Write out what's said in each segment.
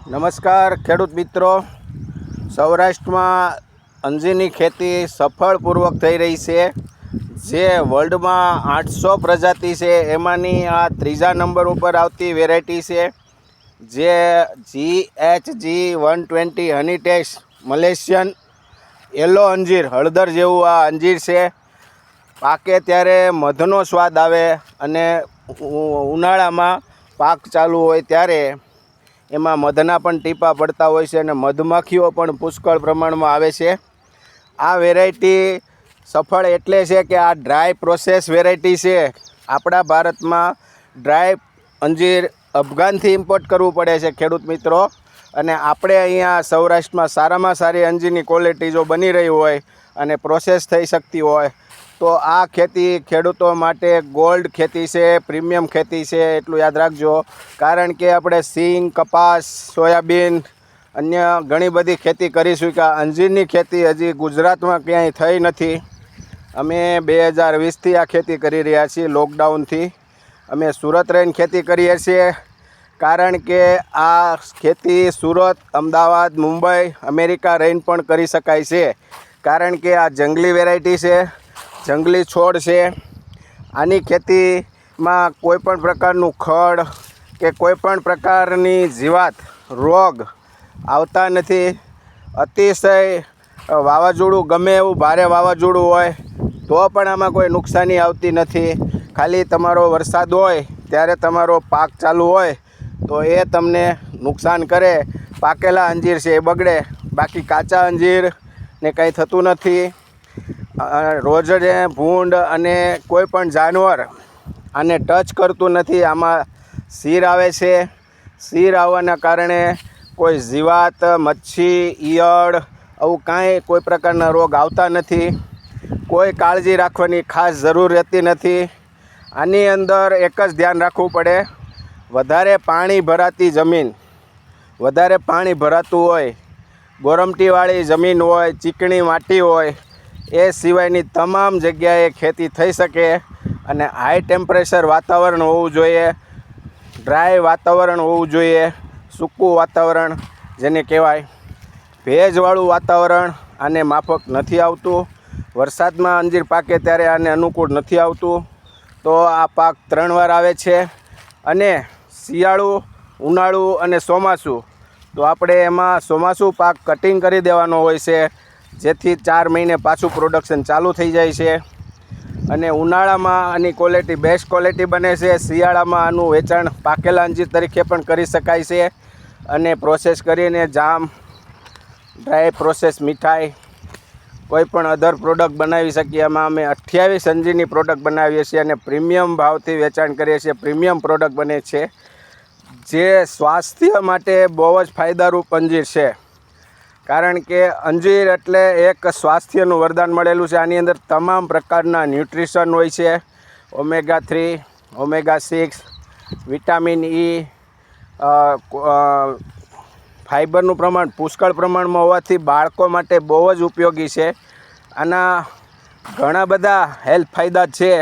નમસ્કાર ખેડૂત મિત્રો, સૌરાષ્ટ્રમાં અંજીરની ખેતી સફળપૂર્વક થઈ રહી છે. જે વર્લ્ડમાં 800 પ્રજાતિ છે એમાંની આ ત્રીજા નંબર ઉપર આવતી વેરાયટી છે. જે GHG 120 હની ટેસ્ટ મલેશિયન યલો અંજીર, હળદર જેવું આ અંજીર છે. પાકે ત્યારે મધનો સ્વાદ આવે અને ઉનાળામાં પાક ચાલુ હોય ત્યારે એમાં મધના પણ ટીપા પડતા હોય છે અને મધમાખીઓ પણ પુષ્કળ પ્રમાણમાં આવે છે. આ વેરાયટી સફળ એટલે છે કે આ ડ્રાય પ્રોસેસ વેરાયટી છે. આપણા ભારતમાં ડ્રાય અંજીર અફઘાનથી ઇમ્પોર્ટ કરવું પડે છે ખેડૂત મિત્રો, અને આપણે અહીંયા સૌરાષ્ટ્રમાં સારામાં સારી અંજીરની ક્વોલિટી જો બની રહી હોય અને પ્રોસેસ થઈ શકતી હોય તો આ ખેતી ખેડૂતો માટે ગોલ્ડ ખેતી છે, પ્રીમિયમ ખેતી છે, એટલું યાદ રાખજો. કારણ કે આપણે સિંગ, કપાસ, સોયાબીન, અન્ય ઘણી બધી ખેતી કરીશું કે અંજીરની ખેતી હજી ગુજરાતમાં ક્યાંય થઈ નથી. અમે 2020થી આ ખેતી કરી રહ્યા છીએ. લોકડાઉનથી અમે સુરત રહીને ખેતી કરીએ છીએ. કારણ કે આ ખેતી સુરત, અમદાવાદ, મુંબઈ, અમેરિકા રહીને પણ કરી શકાય છે. કારણ કે આ જંગલી વેરાયટી છે, જંગલી છોડ છે. આની ખેતીમાં કોઈપણ પ્રકારનું ખડ કે કોઈપણ પ્રકારની જીવાત, રોગ આવતા નથી. અતિશય વાવાઝોડું, ગમે એવું ભારે વાવાઝોડું હોય તો પણ આમાં કોઈ નુકસાની આવતી નથી. ખાલી તમારો વરસાદ હોય ત્યારે તમારો પાક ચાલુ હોય તો એ તમને નુકસાન કરે. પાકેલા અંજીર છે એ બગડે, બાકી કાચા અંજીરને કંઈ થતું નથી. રોજડે ભૂંડ અને કોઈ પણ જાનવર આને ટચ કરતું નથી. આમાં શીર આવે છે. શીર આવવાના કારણે કોઈ જીવાત, મચ્છી, ઈયળ આવું કાંઈ કોઈ પ્રકારના રોગ આવતા નથી. કોઈ કાળજી રાખવાની ખાસ જરૂર રહેતી નથી. આની અંદર એક જ ધ્યાન રાખવું પડે, વધારે પાણી ભરાતી જમીન, વધારે પાણી ભરાતું હોય, ગોરમટીવાળી જમીન હોય, ચીકણી માટી હોય, એ સિવાયની તમામ જગ્યાએ ખેતી થઈ શકે. અને હાઈ ટેમ્પરેચર વાતાવરણ હોવું જોઈએ, ડ્રાય વાતાવરણ હોવું જોઈએ, સૂકું વાતાવરણ જેને કહેવાય. ભેજવાળું વાતાવરણ આને માફક નથી આવતું. વરસાદમાં અંજીર પાકે ત્યારે આને અનુકૂળ નથી આવતું. તો આ પાક 3 વાર આવે છે. અને શિયાળું, ઉનાળું અને ચોમાસું, તો આપણે એમાં ચોમાસું પાક કટિંગ કરી દેવાનો હોય છે, જેથી 4 મહિને પાછું પ્રોડક્શન ચાલુ થઈ જાય છે. અને ઉનાળામાં આની ક્વોલિટી બેસ્ટ ક્વોલિટી બને છે. શિયાળામાં આનું વેચાણ પાકેલા અંજીર તરીકે પણ કરી શકાય છે. અને પ્રોસેસ કરીને જામ, ડ્રાય પ્રોસેસ, મીઠાઈ, કોઈ પણ અધર પ્રોડક્ટ બનાવી શકીએ. એમાં અમે 28 અંજીરની પ્રોડક્ટ બનાવીએ છીએ અને પ્રીમિયમ ભાવથી વેચાણ કરીએ છીએ. પ્રીમિયમ પ્રોડક્ટ બને છે, જે સ્વાસ્થ્ય માટે બહુ જ ફાયદારૂપ અંજીર છે. કારણ કે અંજીર એટલે એક સ્વાસ્થ્યનું વરદાન મળેલું છે. આની અંદર તમામ પ્રકારના ન્યુટ્રિશન હોય છે. ઓમેગા 3, ઓમેગા 6, વિટામિન E, ફાઇબરનું પ્રમાણ પુષ્કળ પ્રમાણમાં હોવાથી બાળકો માટે બહુ જ ઉપયોગી છે. આના ઘણા બધા હેલ્થ ફાયદા છે.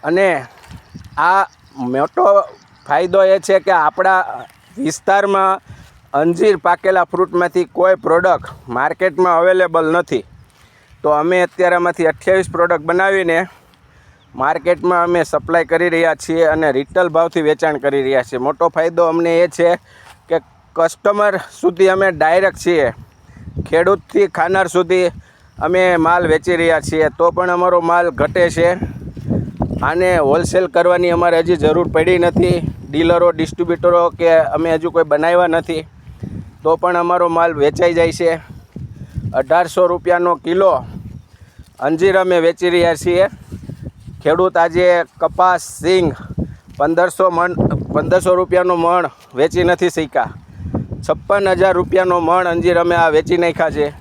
અને આ મોટો ફાયદો એ છે કે આપણા વિસ્તારમાં અંજીર પાકેલા ફ્રૂટમાંથી કોઈ પ્રોડક્ટ માર્કેટમાં અવેલેબલ નથી. તો અમે અત્યારે આમાંથી 28 પ્રોડક્ટ બનાવીને માર્કેટમાં અમે સપ્લાય કરી રહ્યા છીએ અને રિટેલ ભાવથી વેચાણ કરી રહ્યા છીએ. મોટો ફાયદો અમને એ છે કે કસ્ટમર સુધી અમે ડાયરેક્ટ છીએ, ખેડૂતથી ખાનાર સુધી અમે માલ વેચી રહ્યા છીએ. તો પણ અમારો માલ ઘટે છે. આને હોલસેલ કરવાની અમારે હજી જરૂર પડી નથી. ડીલરો, ડિસ્ટ્રીબ્યુટરો કે અમે હજુ કોઈ બનાવ્યા નથી. તો પણ અમારો માલ વેચાઈ જાય છે. 1800 રૂપિયાનો કિલો અંજીર અમે વેચી રહ્યા છીએ. ખેડૂત આજે કપાસ, સિંગ 1500 રૂપિયાનો મણ વેચી નથી શક્યા. 56,000 રૂપિયાનો મણ અંજીર અમે આ વેચી નાખ્યા છે.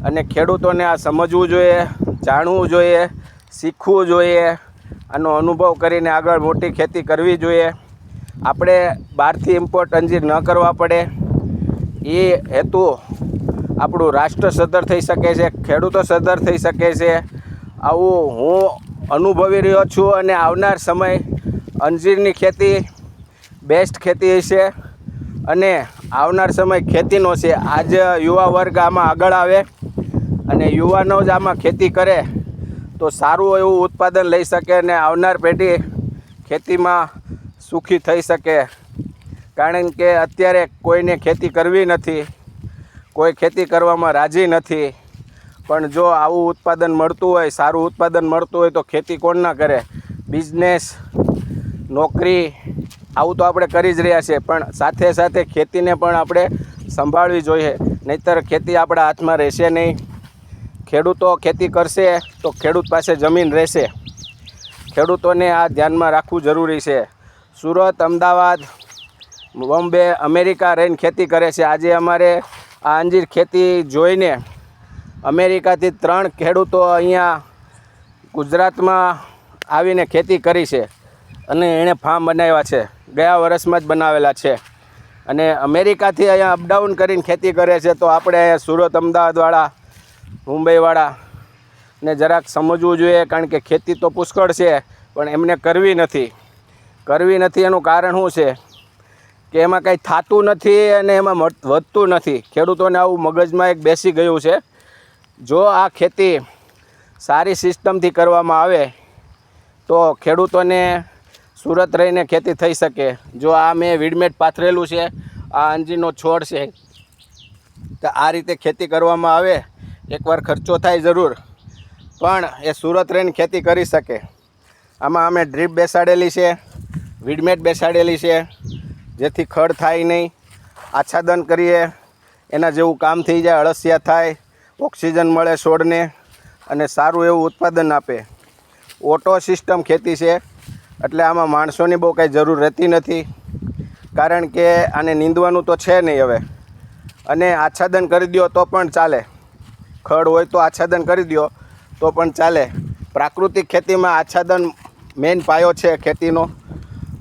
અને ખેડૂતોને આ સમજવું જોઈએ, જાણવું જોઈએ, શીખવું જોઈએ. આનો અનુભવ કરીને આગળ મોટી ખેતી કરવી જોઈએ. આપણે બહારથી ઇમ્પોર્ટ અંજીર ન કરવા પડે, એ હેતુ આપણું રાષ્ટ્ર સદ્ધર થઈ શકે છે, ખેડૂતો સદ્ધર થઈ શકે છે. આવું હું અનુભવી રહ્યો છું. અને આવનાર સમય અંજીરની ખેતી બેસ્ટ ખેતી હશે. અને આવનાર સમય ખેતીનો છે. આજ યુવા વર્ગ આમાં આગળ આવે અને યુવાનો જ આમાં ખેતી કરે તો સારું એવું ઉત્પાદન લઈ શકે અને આવનાર પેઢી ખેતીમાં સુખી થઈ શકે. કારણ કે અત્યારે કોઈને ખેતી કરવી નથી, કોઈ ખેતી કરવામાં રાજી નથી. પણ જો આવું ઉત્પાદન મળતું હોય, સારું ઉત્પાદન મળતું હોય તો ખેતી કોણ ના કરે. બિઝનેસ, નોકરી આવું તો આપણે કરી જ રહ્યા છીએ, પણ સાથે સાથે ખેતીને પણ આપણે સંભાળવી જોઈએ. નહીંતર ખેતી આપણા હાથમાં રહેશે નહીં. ખેડૂતો ખેતી કરશે તો ખેડૂત પાસે જમીન રહેશે. ખેડૂતોને આ ધ્યાનમાં રાખવું જરૂરી છે. સુરત, અમદાવાદ, બોમ્બે, અમેરિકા રહીને ખેતી કરે છે. આજે અમારે આ અંજીર ખેતી જોઈને અમેરિકાથી 3 ખેડૂતો અહીંયા ગુજરાતમાં આવીને ખેતી કરી છે અને એણે ફાર્મ બનાવ્યા છે. ગયા વર્ષમાં જ બનાવેલા છે અને અમેરિકાથી અહીંયા અપડાઉન કરીને ખેતી કરે છે. તો આપણે અહીંયા સુરત, અમદાવાદવાળા, મુંબઈવાળા ને જરાક સમજવું જોઈએ. કારણ કે ખેતી તો પુષ્કળ છે પણ એમને કરવી નથી. એનું કારણ શું છે કે એમાં કંઈ થતું નથી અને એમાં વધતું નથી. ખેડૂતોને આવું મગજમાં એક બેસી ગયું છે. જો આ ખેતી સારી સિસ્ટમથી કરવામાં આવે તો ખેડૂતોને સુરત રહીને ખેતી થઈ શકે. જો આ મેં વીડમેટ પાથરેલું છે, આ અંજીરનો છોડ છે, તો આ રીતે ખેતી કરવામાં આવે. એકવાર ખર્ચો થાય જરૂર, પણ એ સુરત રહીને ખેતી કરી શકે. આમાં અમે ડ્રીપ બેસાડેલી છે, વીડમેટ બેસાડેલી છે, જેથી ખડ થાય નહીં. આચ્છાદન કરીએ એના જેવું કામ થઈ જાય, અળસિયા થાય, ઓક્સિજન મળે છોડને અને સારું એવું ઉત્પાદન આપે. ઓટો સિસ્ટમ ખેતી છે એટલે આમાં માણસોની બહુ કાંઈ જરૂર રહેતી નથી. કારણ કે આને નીંદવાનું તો છે નહીં હવે, અને આચ્છાદન કરી દો તો પણ ચાલે. ખડ હોય તો આચ્છાદન કરી દો તો પણ ચાલે. પ્રાકૃતિક ખેતીમાં આચ્છાદન મેઇન પાયો છે ખેતીનો.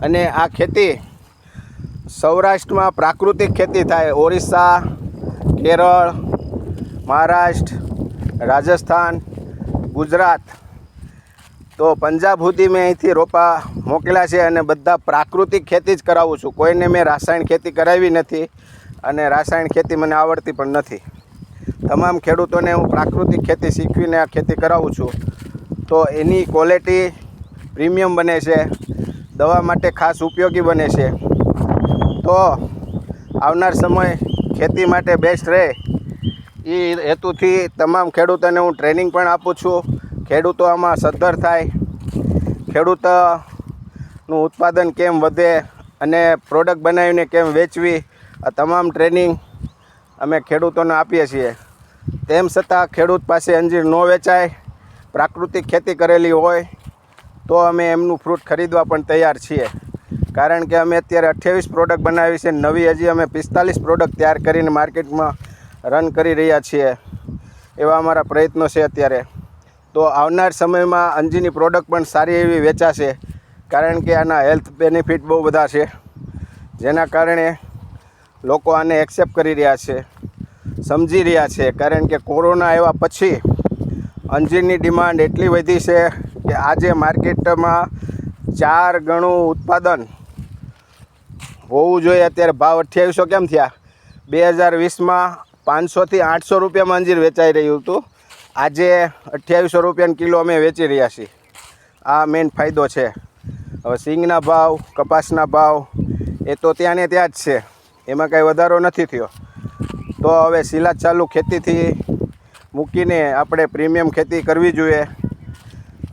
અને આ ખેતી સૌરાષ્ટ્રમાં પ્રાકૃતિક ખેતી થાય. ઓરિસ્સા, કેરળ, મહારાષ્ટ્ર, રાજસ્થાન, ગુજરાત, તો પંજાબ સુધી મેં અહીંથી રોપા મોકલ્યા છે અને બધા પ્રાકૃતિક ખેતી જ કરાવું છું. કોઈને મેં રાસાયણ ખેતી કરાવી નથી અને રાસાયણ ખેતી મને આવડતી પણ નથી. તમામ ખેડૂતોને હું પ્રાકૃતિક ખેતી શીખવીને આ ખેતી કરાવું છું. તો એની ક્વોલિટી પ્રીમિયમ બને છે, દવા માટે ખાસ ઉપયોગી બને છે. તો આવનાર સમય ખેતી માટે બેસ્ટ રહે એ હેતુથી તમામ ખેડૂતોને હું ટ્રેનિંગ પણ આપું છું. ખેડૂતો આમાં સદ્ધર થાય, ખેડૂતનું ઉત્પાદન કેમ વધે અને પ્રોડક્ટ બનાવીને કેમ વેચવી, આ તમામ ટ્રેનિંગ અમે ખેડૂતોને આપીએ છીએ. તેમ છતાં ખેડૂત પાસે અંજીર ન વેચાય, પ્રાકૃતિક ખેતી કરેલી હોય તો અમે એમનું ફ્રૂટ ખરીદવા પણ તૈયાર છીએ. કારણ કે અમે અત્યારે 28 પ્રોડક્ટ બનાવી છે. નવી હજી અમે 45 પ્રોડક્ટ તૈયાર કરીને માર્કેટમાં રન કરી રહ્યા છીએ. એવા અમારા પ્રયત્નો છે અત્યારે. તો આવનાર સમયમાં અંજીરની પ્રોડક્ટ પણ સારી એવી વેચાશે. કારણ કે આના હેલ્થ બેનિફિટ બહુ બધા છે, જેના કારણે લોકો આને એક્સેપ્ટ કરી રહ્યા છે, સમજી રહ્યા છે. કારણ કે કોરોના આવ્યા પછી અંજીરની ડિમાન્ડ એટલી વધી છે કે આજે માર્કેટમાં 4 ગણું ઉત્પાદન હોવું જોઈએ. અત્યારે ભાવ 2800 કેમ થયા? 2020માં 500થી 800 રૂપિયામાં અંજીર વેચાઈ રહ્યું હતું. આજે 2800 રૂપિયાના કિલો અમે વેચી રહ્યા છીએ. આ મેઇન ફાયદો છે. હવે સિંગના ભાવ, કપાસના ભાવ એ તો ત્યાં ને ત્યાં જ છે, એમાં કાંઈ વધારો નથી થયો. તો હવે સિલાજ ચાલુ ખેતીથી મૂકીને આપણે પ્રીમિયમ ખેતી કરવી જોઈએ.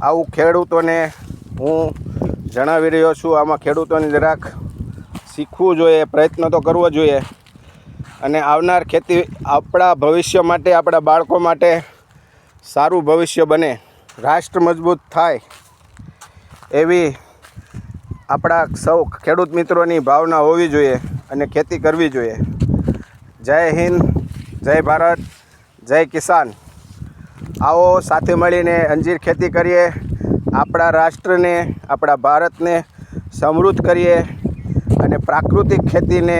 આવું ખેડૂતોને હું જણાવી રહ્યો છું. આમાં ખેડૂતોને જરાક શીખવું જોઈએ, પ્રયત્ન તો કરવો જોઈએ. અને આવનાર ખેતી આપણા ભવિષ્ય માટે, આપણા બાળકો માટે સારું ભવિષ્ય બને, રાષ્ટ્ર મજબૂત થાય એવી આપણા સૌ ખેડૂત મિત્રોની ભાવના હોવી જોઈએ અને ખેતી કરવી જોઈએ. જય હિન્દ, જય ભારત, જય કિસાન. આવો સાથે મળીને અંજીર ખેતી કરીએ, આપણા રાષ્ટ્રને, આપણા ભારતને સમૃદ્ધ કરીએ અને પ્રાકૃતિક ખેતીને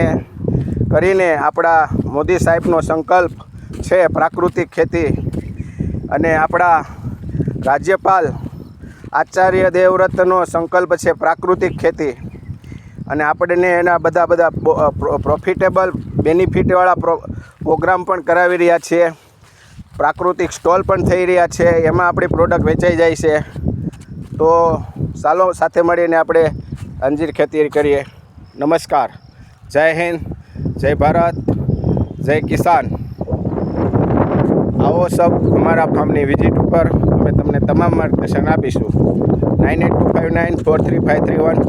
કરીને આપણા મોદી સાહેબનો સંકલ્પ છે પ્રાકૃતિક ખેતી. અને આપણા રાજ્યપાલ આચાર્ય દેવવ્રતનો સંકલ્પ છે પ્રાકૃતિક ખેતી. અને આપણને એના બધા પ્રોફિટેબલ બેનિફિટવાળા પ્રોગ્રામ પણ કરાવી રહ્યા છીએ. પ્રાકૃતિક સ્ટોલ પણ થઈ રહ્યા છે, એમાં આપણી પ્રોડક્ટ વેચાઈ જાય છે. તો ચાલો સાથે મળીને આપણે અંજીર ખેતી કરીએ. નમસ્કાર, જય હિન્દ, જય ભારત, જય કિસાન. આવો સબ અમારા ફાર્મની વિઝિટ ઉપર અમે તમને તમામ માર્ગદર્શન આપીશું. 9825943531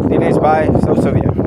દિનેશભાઈ સૌસવિયા.